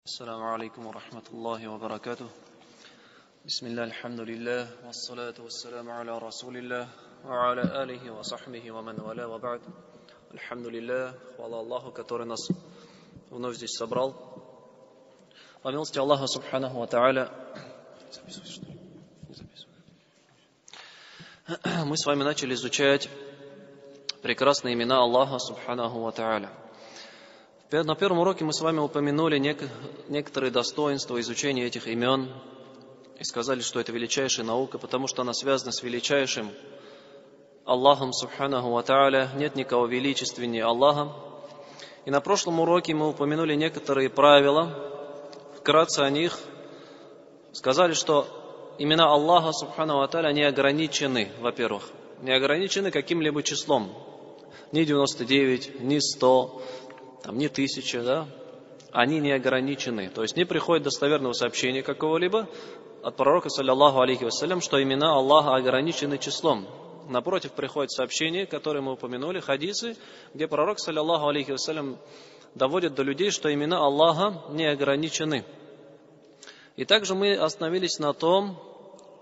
السلام عليكم ورحمة الله وبركاته. بسم الله الحمد لله والصلاة والسلام على رسول الله وعلى آله وصحبه ومن والاه وبعد. Альхамдулиллах, хвала Аллаху, который нас вновь здесь собрал. По милости Аллаха Субханаху ва Тааля, мы с вами начали изучать прекрасные имена Аллаха Субханаху ва Тааля. На первом уроке мы с вами упомянули некоторые достоинства изучения этих имен и сказали, что это величайшая наука, потому что она связана с величайшим Аллахом Субханаху ва Тааля. Нет никого величественнее Аллаха. И на прошлом уроке мы упомянули некоторые правила, вкратце о них. Сказали, что имена Аллаха Субханаху ва Тааля не ограничены, во-первых, не ограничены каким-либо числом. Ни 99, ни 100, ни 1000, да? Они не ограничены. То есть не приходит достоверного сообщения какого-либо от пророка, саллаллаху алейхи вассалям, что имена Аллаха ограничены числом. Напротив, приходит сообщение, которое мы упомянули, хадисы, где пророк, саллаллаху алейхи вассалям, доводит до людей, что имена Аллаха не ограничены. И также мы остановились на том,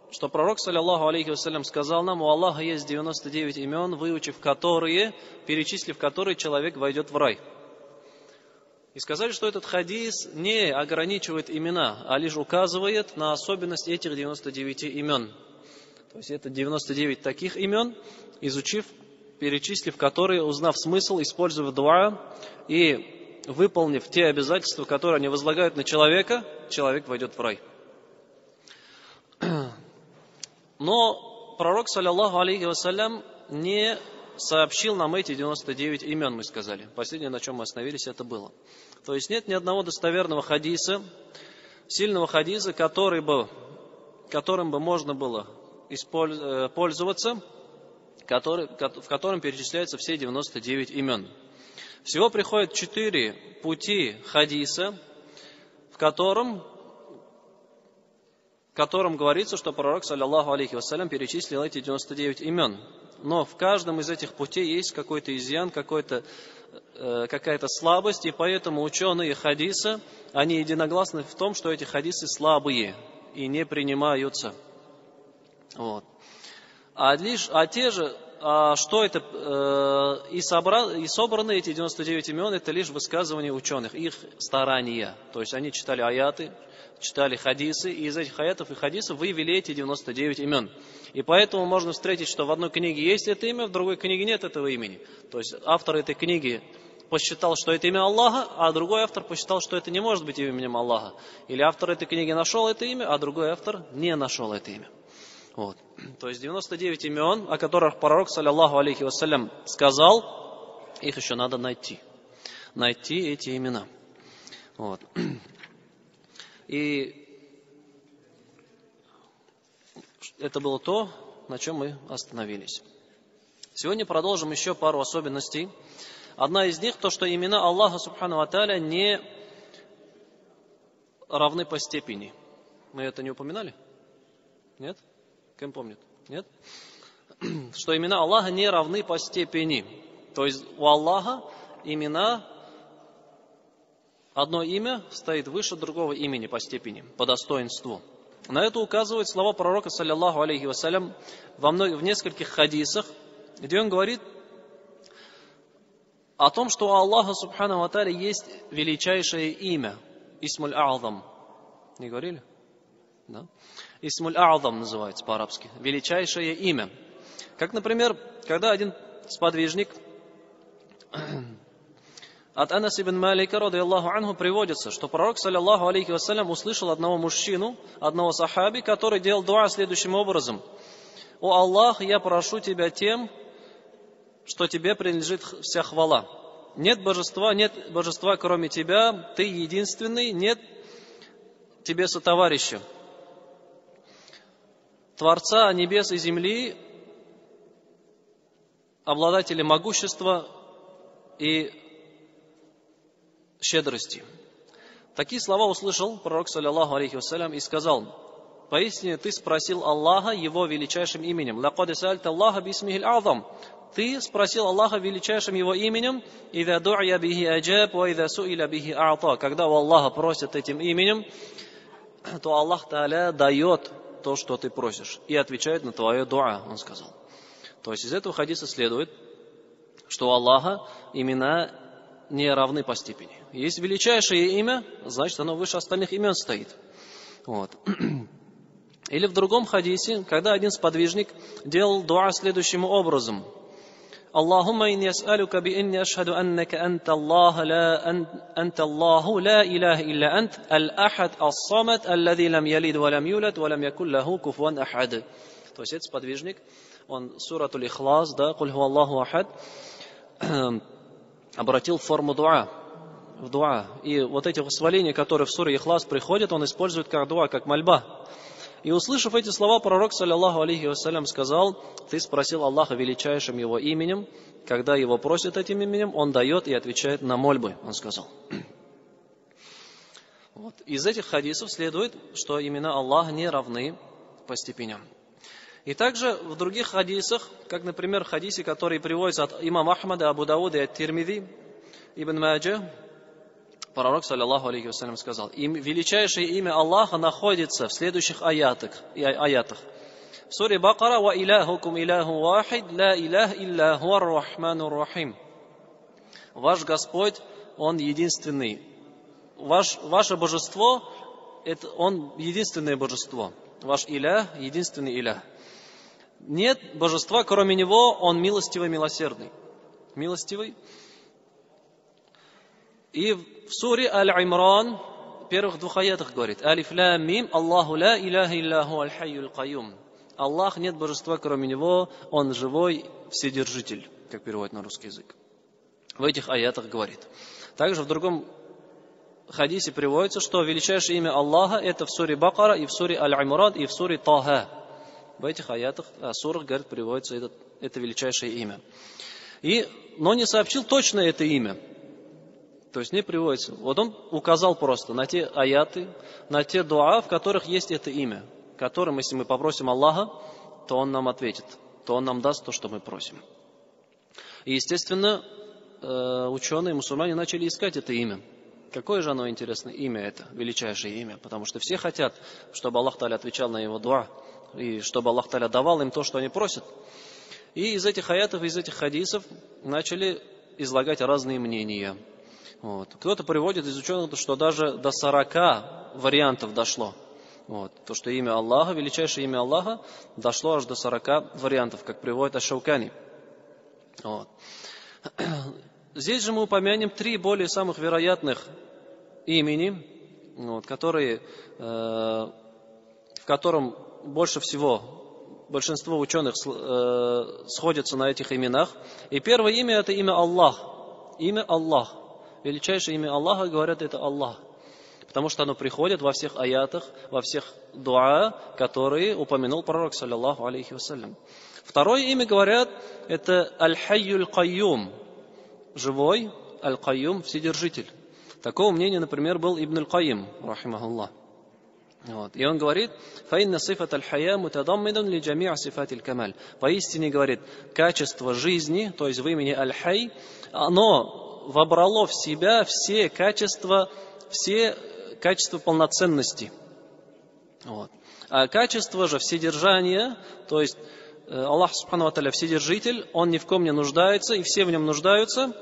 что пророк, саллаллаху алейхи вассалям, сказал нам: у Аллаха есть 99 имен, выучив которые, перечислив которые, человек войдет в рай. И сказали, что этот хадис не ограничивает имена, а лишь указывает на особенность этих 99 имен. То есть это 99 таких имен, изучив, перечислив которые, узнав смысл, используя дуа и выполнив те обязательства, которые они возлагают на человека, человек войдет в рай. Но пророк, саллаллаху алейхи вассалям, не сообщил нам эти 99 имен, мы сказали. Последнее, на чем мы остановились, это было. То есть нет ни одного достоверного хадиса, сильного хадиса, которым бы можно было пользоваться, в котором перечисляются все 99 имен. Всего приходят 4 пути хадиса, в котором говорится, что пророк, саллаллаху алейхи вассалям, перечислил эти 99 имен. Но в каждом из этих путей есть какой-то изъян, какая-то слабость, и поэтому ученые хадиса, они единогласны в том, что эти хадисы слабые и не принимаются. Вот. И собраны эти 99 имен, это лишь высказывания ученых, их старания. То есть они читали аяты, читали хадисы, и из этих аятов и хадисов вывели эти 99 имен. И поэтому можно встретить, что в одной книге есть это имя, в другой книге нет этого имени. То есть автор этой книги посчитал, что это имя Аллаха, а другой автор посчитал, что это не может быть именем Аллаха. Или автор этой книги нашел это имя, а другой автор не нашел это имя. Вот. То есть 99 имен, о которых пророк, саллаллаху алейхи вассалям, сказал, их еще надо найти. Найти эти имена. Вот. И это было то, на чем мы остановились. Сегодня продолжим еще пару особенностей. Одна из них, то, что имена Аллаха Субхану ва Тааля не равны по степени. Мы это не упоминали? Нет? Кем помнит? Нет? Что имена Аллаха не равны по степени. То есть у Аллаха имена, одно имя стоит выше другого имени по степени, по достоинству. На это указывают слова пророка, саллаллаху алейхи вассалям, в нескольких хадисах, где он говорит о том, что у Аллаха Субхану ва Тааля есть величайшее имя, Исмуль А'зам. Не говорили? Да? Исмуль А'зам называется по-арабски. Величайшее имя. Как, например, когда один сподвижник от Анас ибн Малика, радийаллаху анху, приводится, что пророк, саллаллаху алейхи вассалям, услышал одного мужчину, одного сахаби, который делал дуа следующим образом: «О Аллах, я прошу Тебя тем, что Тебе принадлежит вся хвала. Нет божества, кроме Тебя, Ты единственный, нет Тебе сотоварища. Творца небес и земли, обладателя могущества и щедрости». Такие слова услышал пророк, саллаллаху алейхи вассалям, и сказал: «Поистине ты спросил Аллаха Его величайшим именем. Лакад саальта Аллаха бисмихил а'зам». ты спросил Аллаха величайшим Его именем, «Иза ду'я бихи аджаб, ва иза суиля бихи а'та». Когда у Аллаха просят этим именем, то Аллах Тааля дает то, что ты просишь, и отвечает на твое дуа, он сказал. То есть из этого хадиса следует, что у Аллаха имена не равны по степени. Есть величайшее имя, значит, оно выше остальных имен стоит. Вот. Или в другом хадисе, когда один сподвижник делал дуа следующим образом. Аллахумма инни ас'алука би инни ашхаду аннака анта Аллаху ла илаха илля ант, аль-ахад ас-самад, аллади лам ялид ва лам юлад, ва лам якун лаху куфуан ахад. То есть этот сподвижник, он суратуль Ихлас, да, куль ху Аллаху ахад, обратил в форму дуа. В дуа. И вот эти восхваления, которые в суре Ихлас приходят, он использует как дуа, как мольба. И услышав эти слова, пророк, саллаллаху алейхи вассалям, сказал, ты спросил Аллаха величайшим Его именем, когда Его просят этим именем, Он дает и отвечает на мольбы, он сказал. Вот. Из этих хадисов следует, что имена Аллаха не равны по степеням. И также в других хадисах, как, например, в хадисе, который приводится от имама Ахмада, Абу Дауда и ат-Тирмизи, Ибн Маджа, пророк, саллаллаху алейхи вассалям, сказал, величайшее имя Аллаха находится в следующих аятах. В суре Бакара, «Ва иляхукум иляху вахид, ла илях илля хуар рахманур рахим». Ваш Господь, Он единственный. Ваше божество, Он единственное божество. Ваш илях, единственный илях. Нет божества, кроме Него, Он милостивый, милосердный. Милостивый. И в суре Аль-Имран, в первых двух аятах говорит, «Алиф ла мим, Аллаху ла иляха илляху аль-хайюл кайюм». Аллах, нет божества, кроме Него, Он живой вседержитель, как переводит на русский язык. В этих аятах говорит. Также в другом хадисе приводится, что величайшее имя Аллаха это в суре Бакара, и в суре Аль-Имран, и в суре Таха. В этих аятах, сурах, говорит, приводится это величайшее имя. Но не сообщил точно это имя. То есть не приводится. Вот он указал просто на те аяты, на те дуа, в которых есть это имя, которым, если мы попросим Аллаха, то Он нам ответит, то Он нам даст то, что мы просим. И, естественно, ученые, мусульмане начали искать это имя. Какое же оно интересное имя это, величайшее имя? Потому что все хотят, чтобы Аллах Та'аля отвечал на его дуа, и чтобы Аллах Та'аля давал им то, что они просят. И из этих аятов, из этих хадисов начали излагать разные мнения. Вот. Кто-то приводит из ученых, что даже до 40 вариантов дошло. Вот. То, что имя Аллаха, величайшее имя Аллаха, дошло аж до 40 вариантов, как приводит Аш-Шаукани. Вот. Здесь же мы упомянем 3 более самых вероятных имени, вот, в котором больше всего большинство ученых сходятся на этих именах. И первое имя это имя Аллах. Имя Аллах. Величайшее имя Аллаха, говорят, это Аллах. Потому что оно приходит во всех аятах, во всех дуа, которые упомянул пророк, саллаллаху алейхи вассалям. Второе имя, говорят, это Аль-Хайюл Кайюм. Живой, Аль-Кайюм, вседержитель. Такого мнения, например, был Ибн Аль-Кайим, рахимахуллах. Вот. И он говорит, «Фаинна сифат аль-хая мутадаммидан ли джами'а сифат аль-камаль». Поистине, говорит, качество жизни, то есть в имени Аль-Хай, оно вобрало в себя все качества полноценности. Вот. А качество же вседержания, то есть Аллах Субхану ва Тааля вседержитель, Он ни в ком не нуждается, и все в Нем нуждаются,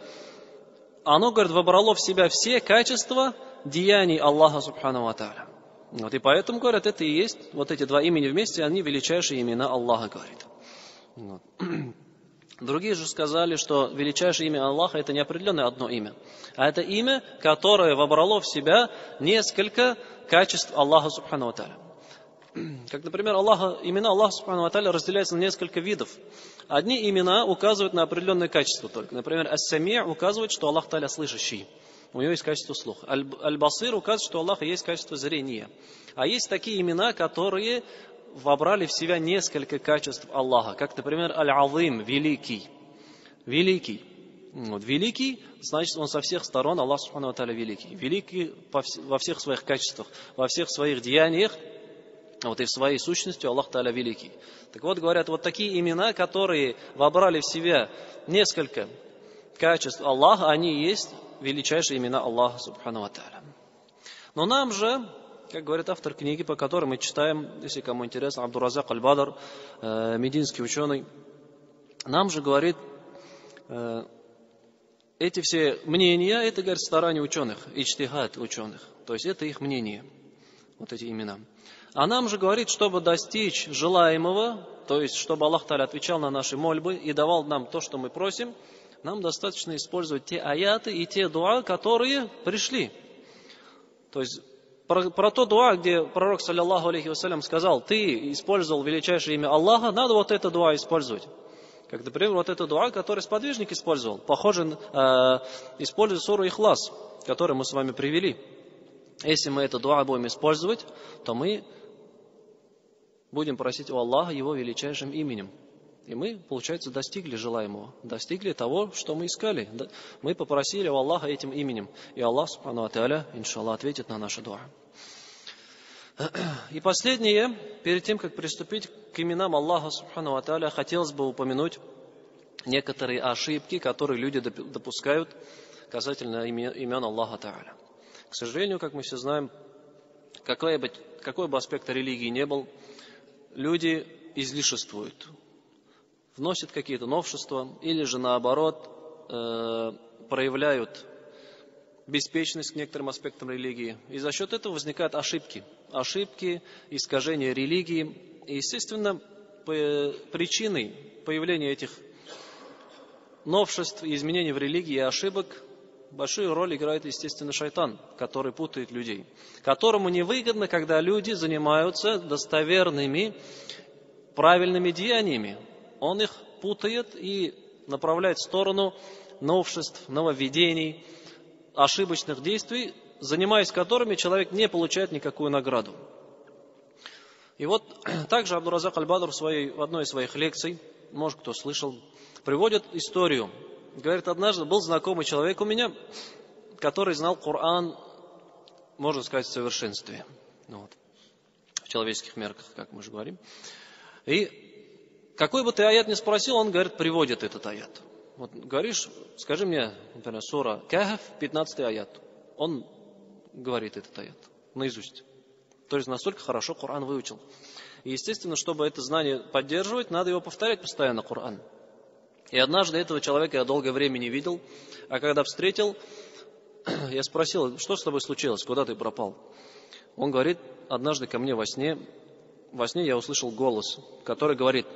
оно, говорит, вобрало в себя все качества деяний Аллаха Субхану ва Тааля. Вот, и поэтому, говорят, это и есть, вот эти 2 имени вместе, они величайшие имена Аллаха, говорит. Вот. Другие же сказали, что величайшее имя Аллаха это не определенное одно имя, а это имя, которое вобрало в себя несколько качеств Аллаха Субхану ва Тааля. Как, например, имена Аллаха Субхану ва Тааля разделяются на несколько видов. Одни имена указывают на определенное качество только. Например, Ас-Сами' указывает, что Аллах Тааля слышащий. У него есть качество слуха. Аль-Басир указывает, что у Аллаха есть качество зрения. А есть такие имена, которые вобрали в себя несколько качеств Аллаха, как, например, Аль-Азим, великий. Великий. Вот, великий, значит, он со всех сторон, Аллах Субхану ва Тааля великий. Великий во всех своих качествах, во всех своих деяниях. Вот и в своей сущности Аллах Та'аля великий. Так вот, говорят, вот такие имена, которые вобрали в себя несколько качеств Аллаха, они и есть величайшие имена Аллаха Субхану ва Та'аля. Но нам же, как говорит автор книги, по которой мы читаем, если кому интересно, Абдуразак Аль-Бадр, мединский ученый, нам же говорит, эти все мнения, это, говорит, старания ученых, иджтихад ученых, то есть это их мнение, вот эти имена. А нам же говорит, чтобы достичь желаемого, то есть чтобы Аллах Та'аля отвечал на наши мольбы и давал нам то, что мы просим, нам достаточно использовать те аяты и те дуа, которые пришли. То есть про то дуа, где пророк, саллиллаху алейхи вассалям, сказал, ты использовал величайшее имя Аллаха, надо вот это дуа использовать. Как, например, вот это дуа, который сподвижник использовал, похоже, используя суру Ихлас, которую мы с вами привели. Если мы это дуа будем использовать, то мы будем просить у Аллаха Его величайшим именем. И мы, получается, достигли желаемого, достигли того, что мы искали. Мы попросили у Аллаха этим именем. И Аллах, субхану ва тааля, иншаллах, ответит на наши дуа. И последнее, перед тем, как приступить к именам Аллаха, субхану ва тааля, хотелось бы упомянуть некоторые ошибки, которые люди допускают касательно имен Аллаха Тааля. К сожалению, как мы все знаем, какой бы аспект религии ни был, люди излишествуют, вносят какие-то новшества или же наоборот проявляют беспечность к некоторым аспектам религии. И за счет этого возникают ошибки, искажения религии. И, естественно, причиной появления этих новшеств и изменений в религии и ошибок большую роль играет, естественно, шайтан, который путает людей, которому невыгодно, когда люди занимаются достоверными, правильными деяниями. Он их путает и направляет в сторону новшеств, нововведений, ошибочных действий, занимаясь которыми человек не получает никакую награду. И вот также Абдуразак Аль-Бадр в одной из своих лекций, может кто слышал, приводит историю. Говорит, однажды был знакомый человек у меня, который знал Коран, можно сказать, в совершенстве. В человеческих мерках, как мы же говорим. И какой бы ты аят ни спросил, он, говорит, приводит этот аят. Вот говоришь, скажи мне, например, сура Кахф, 15 аят. Он говорит этот аят наизусть. То есть настолько хорошо Коран выучил. И, естественно, чтобы это знание поддерживать, надо его повторять постоянно, Коран. И однажды этого человека я долгое время не видел, а когда встретил, я спросил, что с тобой случилось, куда ты пропал? Он говорит, однажды ко мне во сне я услышал голос, который говорит,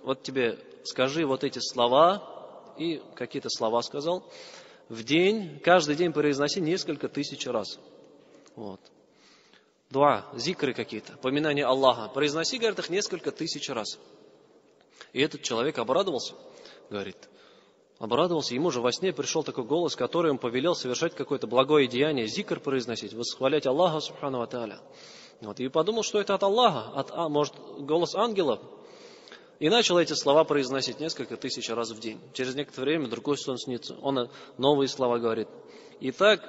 вот тебе скажи вот эти слова, и какие-то слова сказал, в день, каждый день произноси несколько тысяч раз. Вот. Дуа, зикры какие-то, поминания Аллаха. Произноси, говорит, их несколько тысяч раз. И этот человек обрадовался, говорит, ему же во сне пришел такой голос, который ему повелел совершать какое-то благое деяние, зикр произносить, восхвалять Аллаха, субхану ва тааля. Вот. И подумал, что это от Аллаха, может, голос ангела. И начал эти слова произносить несколько тысяч раз в день. Через некоторое время другой сон снится, он новые слова говорит. И так,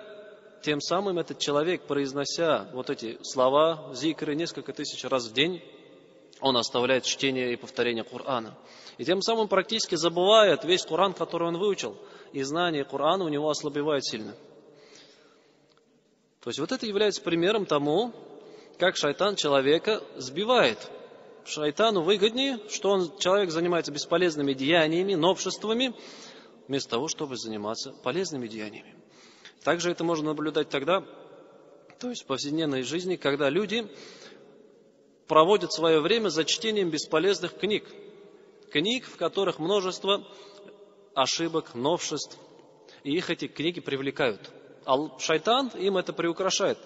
тем самым этот человек, произнося вот эти слова, зикры, несколько тысяч раз в день, он оставляет чтение и повторение Корана. И тем самым практически забывает весь Коран, который он выучил. И знание Корана у него ослабевает сильно. То есть вот это является примером тому, как шайтан человека сбивает. Шайтану выгоднее, что человек занимается бесполезными деяниями, новшествами, вместо того, чтобы заниматься полезными деяниями. Также это можно наблюдать тогда, то есть в повседневной жизни, когда люди проводят свое время за чтением бесполезных книг. Книг, в которых множество ошибок, новшеств. И их эти книги привлекают. А шайтан им это приукрашает.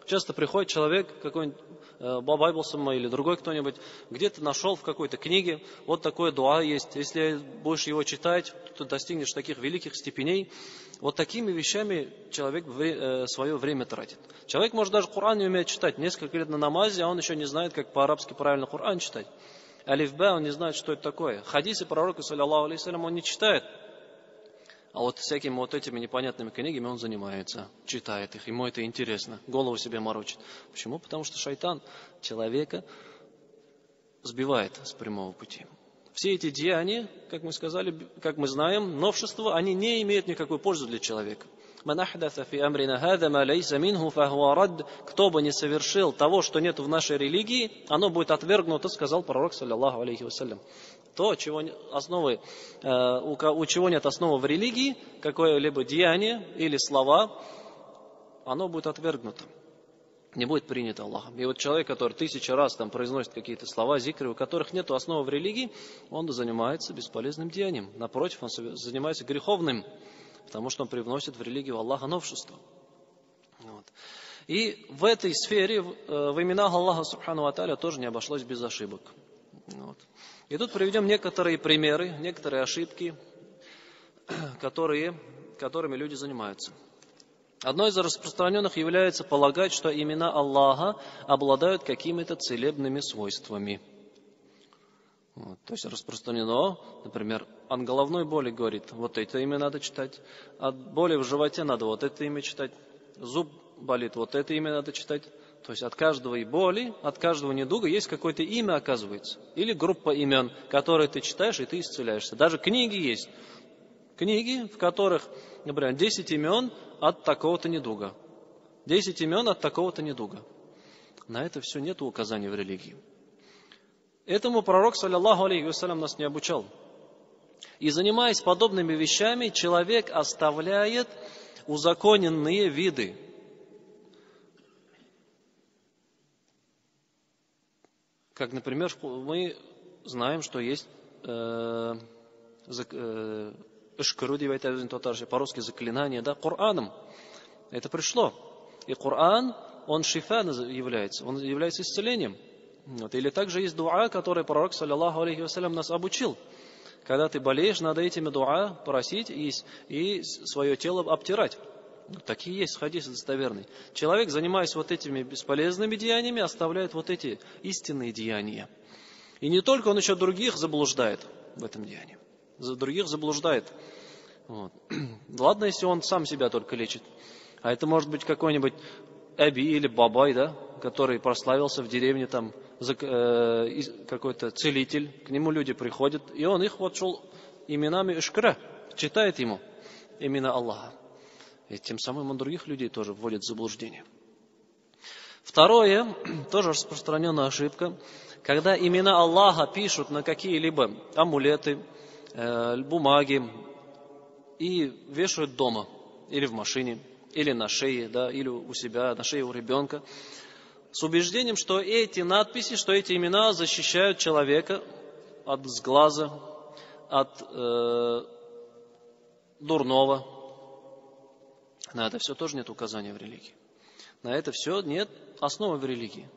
Часто приходит человек, какой-нибудь Бабайблсом или другой кто-нибудь, где-то нашел в какой-то книге, вот такое дуа есть. Если будешь его читать, то достигнешь таких великих степеней. Вот такими вещами человек свое время тратит. Человек может даже Коран не умеет читать. Несколько лет на намазе, а он еще не знает, как по-арабски правильно Коран читать. Алиф-ба, он не знает, что это такое. Хадисы пророка, саллиллаху алейхи вассалям, он не читает. А вот всякими вот этими непонятными книгами он занимается, читает их, ему это интересно, голову себе морочит. Почему? Потому что шайтан человека сбивает с прямого пути. Все эти деяния, как мы сказали, как мы знаем, новшества, они не имеют никакой пользы для человека. Кто бы не совершил того, что нет в нашей религии, оно будет отвергнуто, сказал пророк, саллаллаху алейхи вассалям. То, у чего нет основы в религии, какое-либо деяние или слова, оно будет отвергнуто, не будет принято Аллахом. И вот человек, который 1000 раз там произносит какие-то слова, зикры, у которых нет основы в религии, он занимается бесполезным деянием. Напротив, он занимается греховным, потому что он привносит в религию Аллаха новшество. Вот. И в этой сфере, в именах Аллаха Субхану ва Тааля, тоже не обошлось без ошибок. Вот. И тут приведем некоторые примеры, некоторые ошибки, которыми люди занимаются. Одной из распространенных является полагать, что имена Аллаха обладают какими-то целебными свойствами. Вот. То есть распространено, например, от головной боли говорит, вот это имя надо читать, от боли в животе надо вот это имя читать, зуб болит, вот это имя надо читать. То есть от каждой боли, от каждого недуга есть какое-то имя, оказывается. Или группа имен, которые ты читаешь, и ты исцеляешься. Даже книги есть. Книги, в которых, например, 10 имен от такого-то недуга. 10 имен от такого-то недуга. На это все нет указаний в религии. Этому пророк, саллаллаху алейхи вассалям, нас не обучал. И занимаясь подобными вещами, человек оставляет узаконенные виды. Как, например, мы знаем, что есть по-русски заклинание, да, Кораном. Это пришло. И Коран, он шифа является, он является исцелением. Вот. Или также есть дуа, который пророк, саллаллаху алейхи вассалям, нас обучил. Когда ты болеешь, надо этими дуа просить и свое тело обтирать. Такие есть хадисы достоверные. Человек, занимаясь вот этими бесполезными деяниями, оставляет вот эти истинные деяния. И не только он еще других заблуждает в этом деянии. Других заблуждает. Вот. Ладно, если он сам себя только лечит. А это может быть какой-нибудь Аби или Бабай, да, который прославился в деревне, там какой-то целитель. К нему люди приходят, и он их вот шел именами Ишкра, читает ему имена Аллаха. И тем самым он других людей тоже вводит в заблуждение. Второе, тоже распространенная ошибка, когда имена Аллаха пишут на какие-либо амулеты, бумаги и вешают дома, или в машине, или на шее, да, или у себя, на шее у ребенка, с убеждением, что эти надписи, что эти имена защищают человека от сглаза, от дурного. На это все тоже нет указания в религии. На это все нет основы в религии.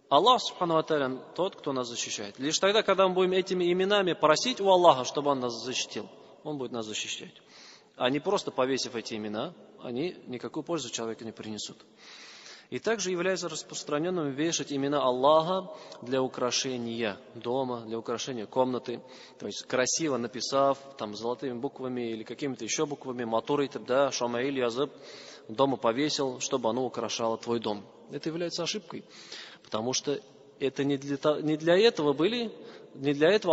Аллах, субхану ва тааля, тот, кто нас защищает. Лишь тогда, когда мы будем этими именами просить у Аллаха, чтобы Он нас защитил, Он будет нас защищать. А не просто повесив эти имена, они никакую пользу человеку не принесут. И также является распространенным вешать имена Аллаха для украшения дома, для украшения комнаты. То есть красиво написав там золотыми буквами или какими-то еще буквами, матурит, да, шамаиль, языб, дома повесил, чтобы оно украшало твой дом. Это является ошибкой, потому что это не для этого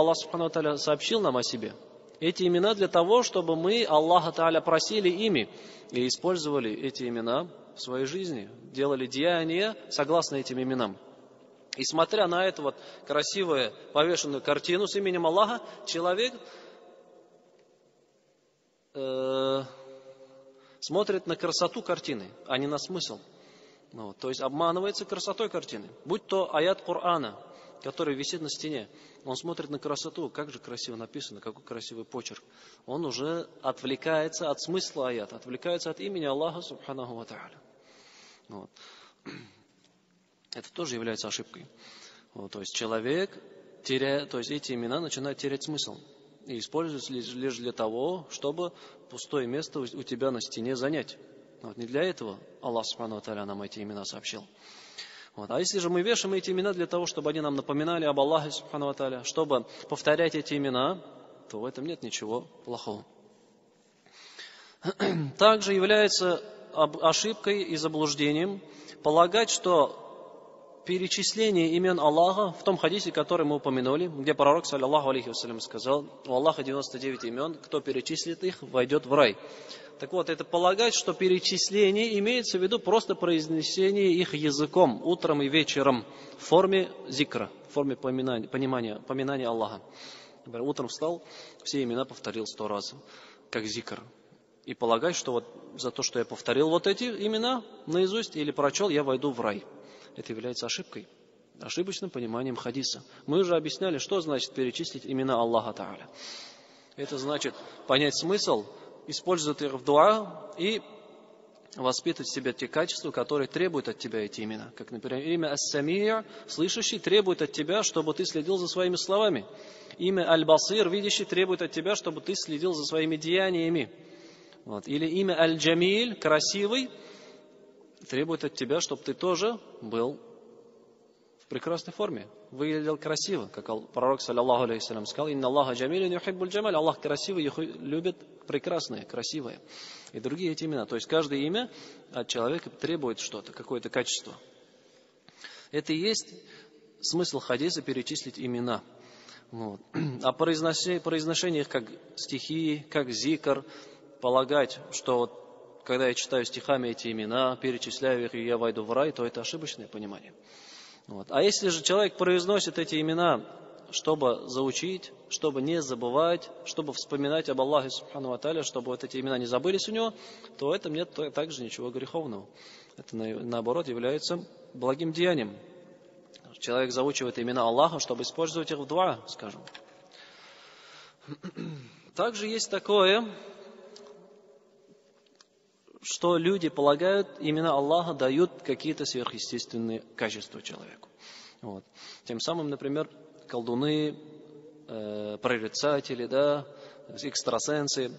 Аллах субхану ва тааля сообщил нам о себе. Эти имена для того, чтобы мы Аллаха Тааля просили ими и использовали эти имена в своей жизни, делали деяния согласно этим именам. И смотря на эту вот красивую повешенную картину с именем Аллаха, человек смотрит на красоту картины, а не на смысл. Вот, то есть обманывается красотой картины. Будь то аят Корана, который висит на стене, он смотрит на красоту, как же красиво написано, какой красивый почерк. Он уже отвлекается от смысла аята, отвлекается от имени Аллаха субханаху ва тааля. Вот. Это тоже является ошибкой. Вот, то есть человек эти имена начинают терять смысл и используются лишь для того, чтобы пустое место у тебя на стене занять. Вот, не для этого Аллах субхану ва тааля нам эти имена сообщил. Вот. А если же мы вешаем эти имена для того, чтобы они нам напоминали об Аллахе субхану ва тааля, чтобы повторять эти имена, то в этом нет ничего плохого. Также является ошибкой и заблуждением полагать, что перечисление имен Аллаха в том хадисе, который мы упомянули, где пророк, саллаллаху алейхи вассалям, сказал: у Аллаха 99 имен, кто перечислит их, войдет в рай. Так вот, это полагать, что перечисление имеется в виду просто произнесение их языком, утром и вечером, в форме зикра, в форме поминания Аллаха. Например, утром встал, все имена повторил 100 раз, как зикр. И полагать, что вот за то, что я повторил вот эти имена наизусть или прочел, я войду в рай. Это является ошибкой, ошибочным пониманием хадиса. Мы уже объясняли, что значит перечислить имена Аллаха Тааля. Это значит понять смысл, использовать их в дуа и воспитывать в себе те качества, которые требуют от тебя эти имена. Как, например, имя Ас-Самия, слышащий, требует от тебя, чтобы ты следил за своими словами. Имя Аль-Басир, видящий, требует от тебя, чтобы ты следил за своими деяниями. Вот. Или имя Аль-Джамиль, красивый, требует от тебя, чтобы ты тоже был в прекрасной форме, выглядел красиво, как пророк, саллаллаху алейхи вассалям, сказал: «Инна Аллаха джамилин юхиббуль джамаль». Аллах красивый и любит прекрасное, красивое. И другие эти имена. То есть каждое имя от человека требует что-то, какое-то качество. Это и есть смысл хадиса — перечислить имена. Вот. А произношение их как стихи, как зикр, полагать, что вот когда я читаю стихами эти имена, перечисляю их, и я войду в рай, то это ошибочное понимание. Вот. А если же человек произносит эти имена, чтобы заучить, чтобы не забывать, чтобы вспоминать об Аллахе Субхану ва Тааля, чтобы вот эти имена не забылись у него, то в этом нет также ничего греховного. Это, наоборот, является благим деянием. Человек заучивает имена Аллаха, чтобы использовать их в дуа, скажем. Также есть такое, что люди полагают, имена Аллаха дают какие-то сверхъестественные качества человеку. Вот. Тем самым, например, колдуны, прорицатели, да, экстрасенсы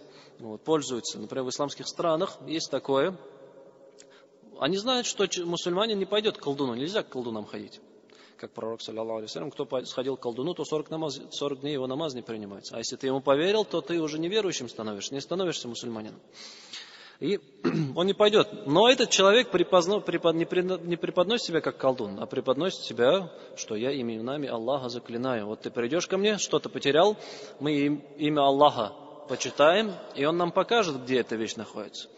пользуются. Например, в исламских странах есть такое. Они знают, что мусульманин не пойдет к колдуну, нельзя к колдунам ходить. Как пророк, саллаллаху алейхи вассалям, кто сходил к колдуну, то 40 дней его намаз не принимается. А если ты ему поверил, то ты уже неверующим становишься, не становишься мусульманином. И он не пойдет. Но этот человек не преподносит себя как колдун, а преподносит себя, что я именами Аллаха заклинаю. Вот ты придешь ко мне, что-то потерял, мы имя Аллаха почитаем, и он нам покажет, где эта вещь находится.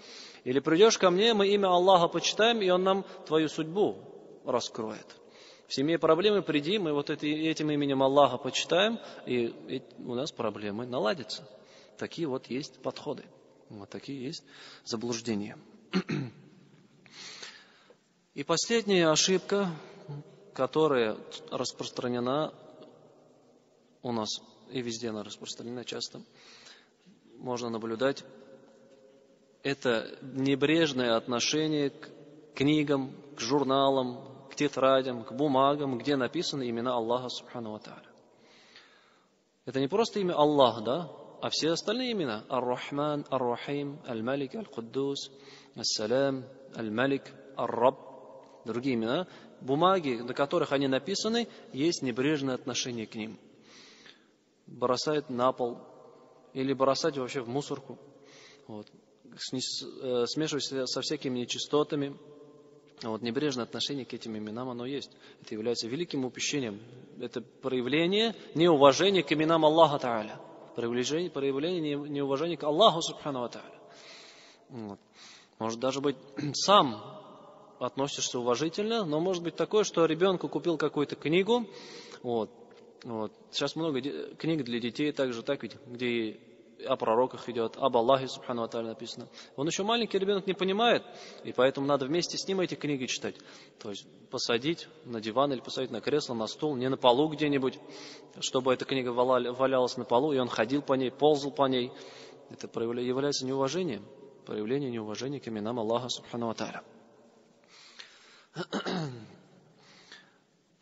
Или придешь ко мне, мы имя Аллаха почитаем, и он нам твою судьбу раскроет. В семье проблемы, приди, мы вот этим именем Аллаха почитаем, и у нас проблемы наладятся. Такие вот есть подходы. Вот такие есть заблуждения. И последняя ошибка, которая распространена у нас, и везде она распространена часто, можно наблюдать, это небрежное отношение к книгам, к журналам, к тетрадям, к бумагам, где написаны имена Аллаха Субхану ва Тааля. Это не просто имя Аллах, да? А все остальные имена: Ар-Рахман, Ар-Рахим, Аль-Малик, Аль-Куддус, Ас-Салям, Аль-Малик, Ар-Раб, другие имена, бумаги, на которых они написаны, есть небрежное отношение к ним. Бросать на пол или бросать вообще в мусорку, вот. Смешивать со всякими нечистотами. Вот, небрежное отношение к этим именам, оно есть. Это является великим упущением. Это проявление неуважения к именам Аллаха Тааля. Проявление неуважения к Аллаху Субхану ва Тааля. Вот. Может даже быть, сам относишься уважительно, но может быть такое, что ребенку купил какую-то книгу. Вот. Сейчас много книг для детей, также так ведь, где о пророках идет, об Аллахе Субхану ва Тааля написано. Он еще маленький, ребенок не понимает, и поэтому надо вместе с ним эти книги читать. То есть посадить на диван или посадить на кресло, на стул, не на полу где-нибудь, чтобы эта книга валялась на полу, и он ходил по ней, ползал по ней. Это является неуважением, проявление неуважения к именам Аллаха Субхану ва Тааля.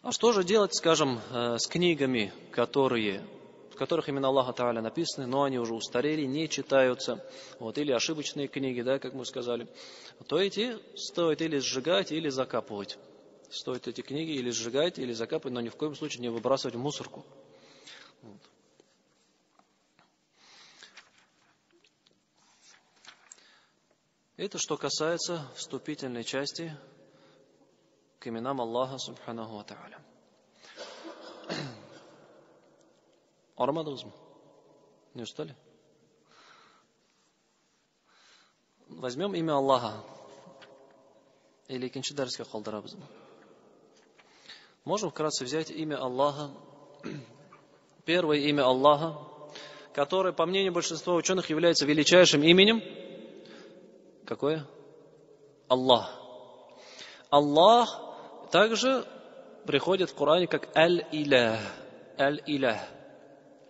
А что же делать, скажем, с книгами, в которых имена Аллаха Тааля написаны, но они уже устарели, не читаются, вот, или ошибочные книги, да, как мы сказали, то эти стоит или сжигать, или закапывать. Стоит эти книги или сжигать, или закапывать, но ни в коем случае не выбрасывать в мусорку. Вот. Это что касается вступительной части к именам Аллаха Субханаху ва Тааля. Арамадузм. Не устали? Возьмем имя Аллаха. Или кинчидарское халдарабзм. Можем вкратце взять имя Аллаха. Первое имя Аллаха, которое, по мнению большинства ученых, является величайшим именем. Какое? Аллах. Аллах также приходит в Коране как Аль-Илях. Аль-Илях.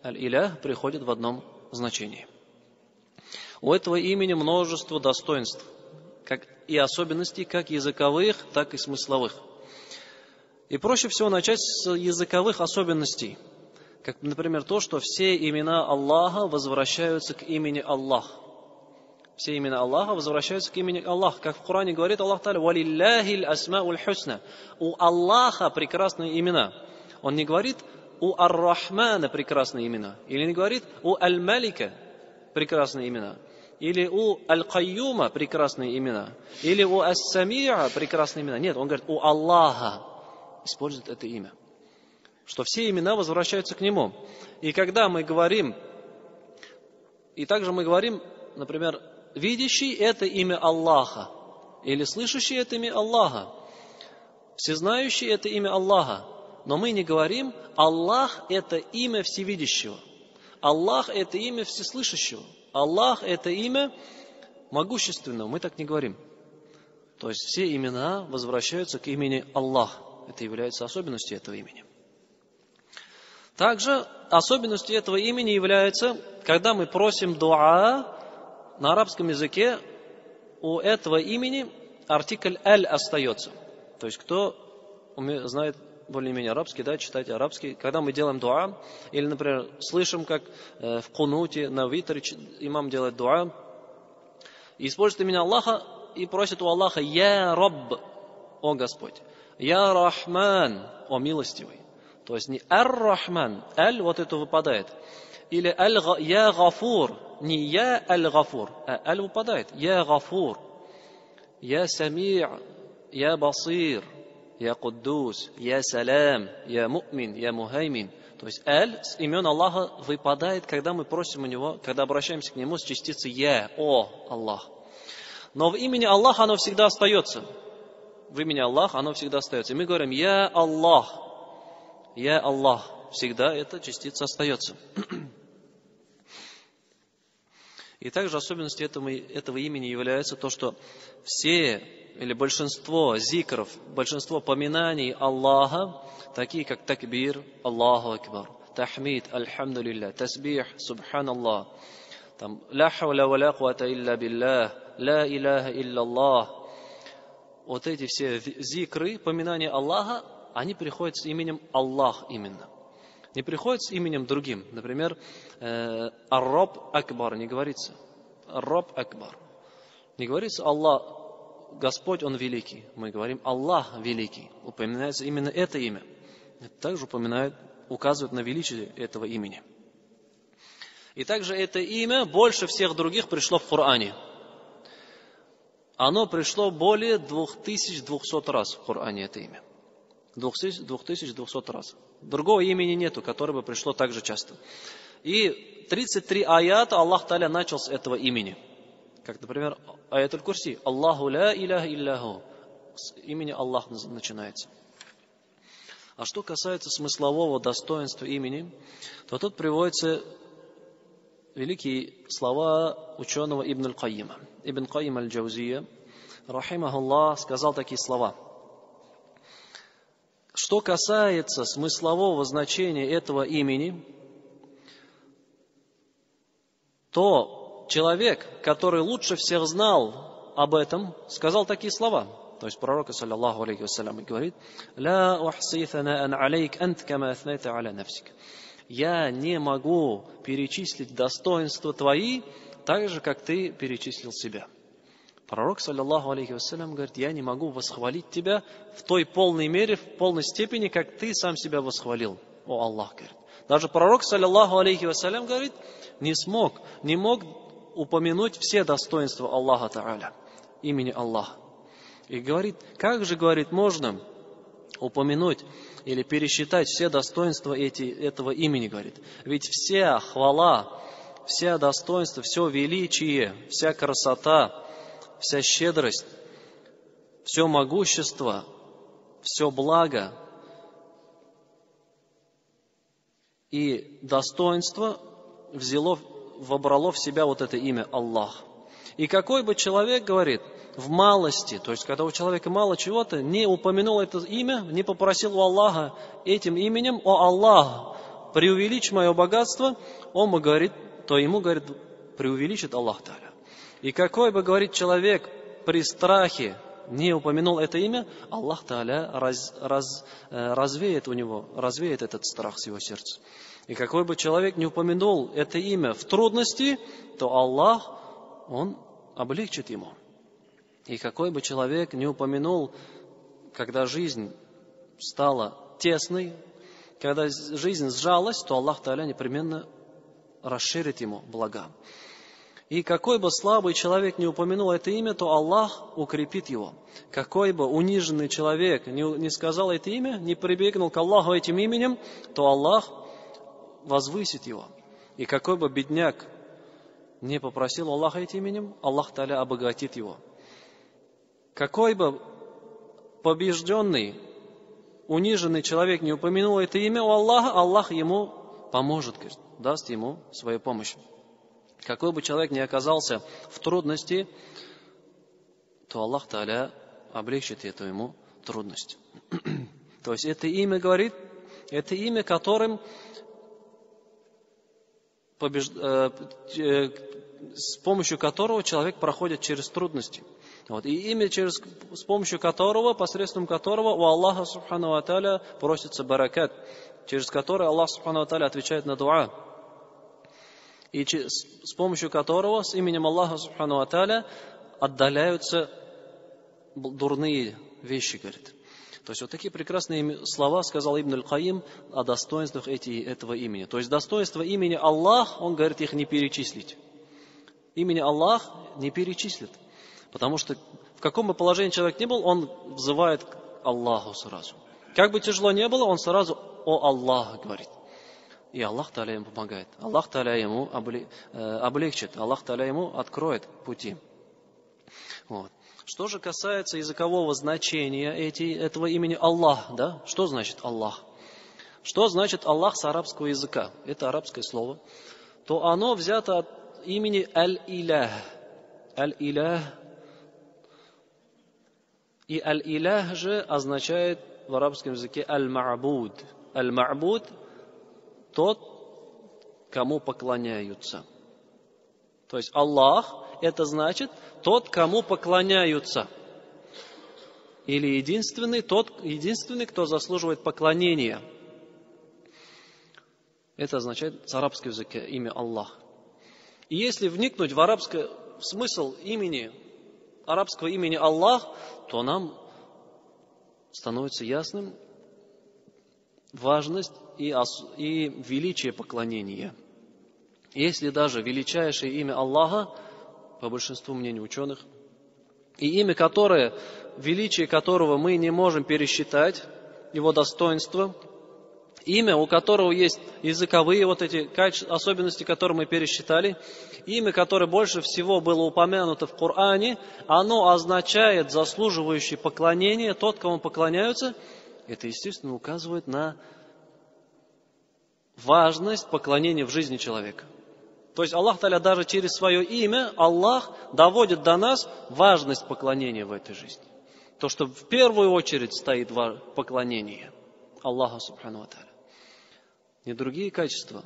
Аль-Илях приходит в одном значении. У этого имени множество достоинств, как и особенностей, как языковых, так и смысловых. И проще всего начать с языковых особенностей, как, например, то, что все имена Аллаха возвращаются к имени Аллах. Все имена Аллаха возвращаются к имени Аллах. Как в Коране говорит Аллах Та'аля: «Валиллахи аль-асма'уль хусна». У Аллаха прекрасные имена. Он не говорит у Ар-Рахмана прекрасные имена. Или не говорит у Аль-Малика прекрасные имена. Или у Аль-Кайюма прекрасные имена. Или у Ас-Сами'а прекрасные имена. Нет, он говорит, у Аллаха использует это имя. Что все имена возвращаются к Нему. И когда мы говорим, и также мы говорим, например, видящий — это имя Аллаха. Или слышащий — это имя Аллаха. Всезнающий — это имя Аллаха. Но мы не говорим, Аллах — это имя всевидящего. Аллах — это имя всеслышащего. Аллах — это имя могущественного. Мы так не говорим. То есть все имена возвращаются к имени Аллах. Это является особенностью этого имени. Также особенностью этого имени является, когда мы просим дуа, на арабском языке у этого имени артикль «аль» остается. То есть кто знает более-менее арабский, да, читать арабский, когда мы делаем дуа, или, например, слышим, как в кунуте, на витре имам делает дуа, и использует имя Аллаха и просит у Аллаха: «Я Рабб», о Господь, «Я Рахман», о милостивый. То есть не Ар-Рахман, «аль» вот это выпадает. Или «Я Гафур», не «Я Аль-Гафур», а «аль» выпадает. «Я Гафур», «Я Самир», «Я Басир», «Я Куддус», «Я Салам», «Я Му'мин», «Я Мухаймин». То есть «аль» с имен Аллаха выпадает, когда мы просим у Него, когда обращаемся к Нему с частицей «Я», о Аллах. Но в имени Аллаха оно всегда остается. В имени Аллах оно всегда остается. И мы говорим «Я Аллах», «Я Аллах». Всегда эта частица остается. И также особенностью этого имени является то, что все или большинство зикров, большинство поминаний Аллаха, такие как такбир, Аллаху Акбар, тахмид, альхамдулилля, тасбих, субханаллах, там, ла хауля ва ла кувата илля биллах, ла илляха илляллах. Вот эти все зикры, поминания Аллаха, они приходят с именем Аллах именно. Не приходит с именем другим. Например, Ар-Рабб Акбар не говорится. Ар-Рабб Акбар. Не говорится Аллах, Господь, Он великий. Мы говорим Аллах великий. Упоминается именно это имя. Это также указывает на величие этого имени. И также это имя больше всех других пришло в Коране. Оно пришло более 2200 раз в Коране, это имя. 2200 раз. Другого имени нету, которое бы пришло так же часто. И 33 аята Аллах Та'аля начал с этого имени. Как, например, аят аль-Курси. Аллаху ла иляха илляху. С имени Аллах начинается. А что касается смыслового достоинства имени, то тут приводятся великие слова ученого Ибн аль-Кайима. Ибн Кайим аль-Джаузия, рахимахуллах, сказал такие слова. Что касается смыслового значения этого имени, то человек, который лучше всех знал об этом, сказал такие слова. То есть пророк, саллаллаху алейхи вассалям, говорит: «Ла ухси санаан алейк ант кама аснайта аля нафсик». Я не могу перечислить достоинства твои так же, как ты перечислил себя. Пророк, саллаллаху алейхи вассалям, говорит: я не могу восхвалить тебя в той полной мере, в полной степени, как ты сам себя восхвалил. О Аллах, говорит. Даже пророк, саллаллаху алейхи вассалям, говорит, не мог упомянуть все достоинства Аллаха Та'аля. имени Аллах. И говорит, как же, говорит, можно упомянуть или пересчитать все достоинства этого имени, говорит. Ведь вся хвала, вся достоинство, все величие, вся красота, вся щедрость, все могущество, все благо и достоинство вобрало в себя вот это имя Аллах. И какой бы человек, говорит, в малости, то есть когда у человека мало чего-то, не упомянул это имя, не попросил у Аллаха этим именем: «О Аллах, преувеличь мое богатство», он бы говорит, то ему, говорит, преувеличит Аллах Тааля. И какой бы, говорит, человек при страхе не упомянул это имя, Аллах Тааля развеет этот страх с его сердца. И какой бы человек не упомянул это имя в трудности, то Аллах, Он облегчит ему. И какой бы человек не упомянул, когда жизнь стала тесной, когда жизнь сжалась, то Аллах Тааля непременно расширит ему блага. И какой бы слабый человек не упомянул это имя, то Аллах укрепит его. Какой бы униженный человек не сказал это имя, не прибегнул к Аллаху этим именем, то Аллах возвысит его. И какой бы бедняк не попросил Аллаха этим именем, Аллах Тааля обогатит его. Какой бы побежденный, униженный человек не упомянул это имя у Аллаха, Аллах ему поможет, говорит, даст ему свою помощь. Какой бы человек ни оказался в трудности, то Аллах Тааля облегчит эту ему трудность. То есть это имя, говорит, это имя, которым с помощью которого человек проходит через трудности. И имя, с помощью которого, посредством которого у Аллаха Субхану ва Тааля просится баракат, через который Аллах Субхану ва Тааля отвечает на дуа. И с помощью которого, с именем Аллаха Субхану ва Тааля, отдаляются дурные вещи, говорит. То есть вот такие прекрасные слова сказал Ибн Аль-Каим о достоинствах этого имени. То есть достоинства имени Аллах, он говорит, их не перечислить. Имени Аллах не перечислит. Потому что в каком бы положении человек ни был, он взывает к Аллаху сразу. Как бы тяжело ни было, он сразу «О Аллах» говорит. И Аллах Тааля ему помогает. Аллах Тааля ему облегчит. Аллах Тааля ему откроет пути. Вот. Что же касается языкового значения этого имени Аллах, да? Что значит Аллах? Что значит Аллах с арабского языка? Это арабское слово. То оно взято от имени Аль-Илях. Аль-Илях. И Аль-Илях же означает в арабском языке Аль-Ма'буд. Аль-Ма'буд – тот, кому поклоняются. То есть Аллах – это значит тот, кому поклоняются. Или единственный, кто заслуживает поклонения. Это означает с арабского языка имя Аллах. И если вникнуть в смысл арабского имени Аллах, то нам становится ясным важность и величие поклонения. Если даже величайшее имя Аллаха, по большинству мнений ученых, и имя величие которого мы не можем пересчитать, его достоинство, имя, у которого есть языковые вот эти особенности, которые мы пересчитали, имя, которое больше всего было упомянуто в Коране, оно означает заслуживающий поклонения, тот, кому поклоняются. Это, естественно, указывает на важность поклонения в жизни человека. То есть Аллах Тааля даже через свое имя, Аллах доводит до нас важность поклонения в этой жизни. То, что в первую очередь стоит поклонение Аллаху Субхану ва Тааля. Не другие качества,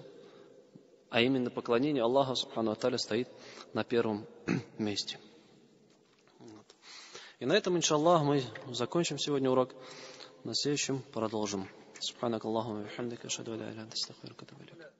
а именно поклонение Аллаху Субхану ва Тааля стоит на первом месте. И на этом, иншаллах, мы закончим сегодня урок. На следующем продолжим. Субханак Аллахумма ва бихамдика, ашхаду ан ла иляха илля анта, астагфирука ва атубу илейк.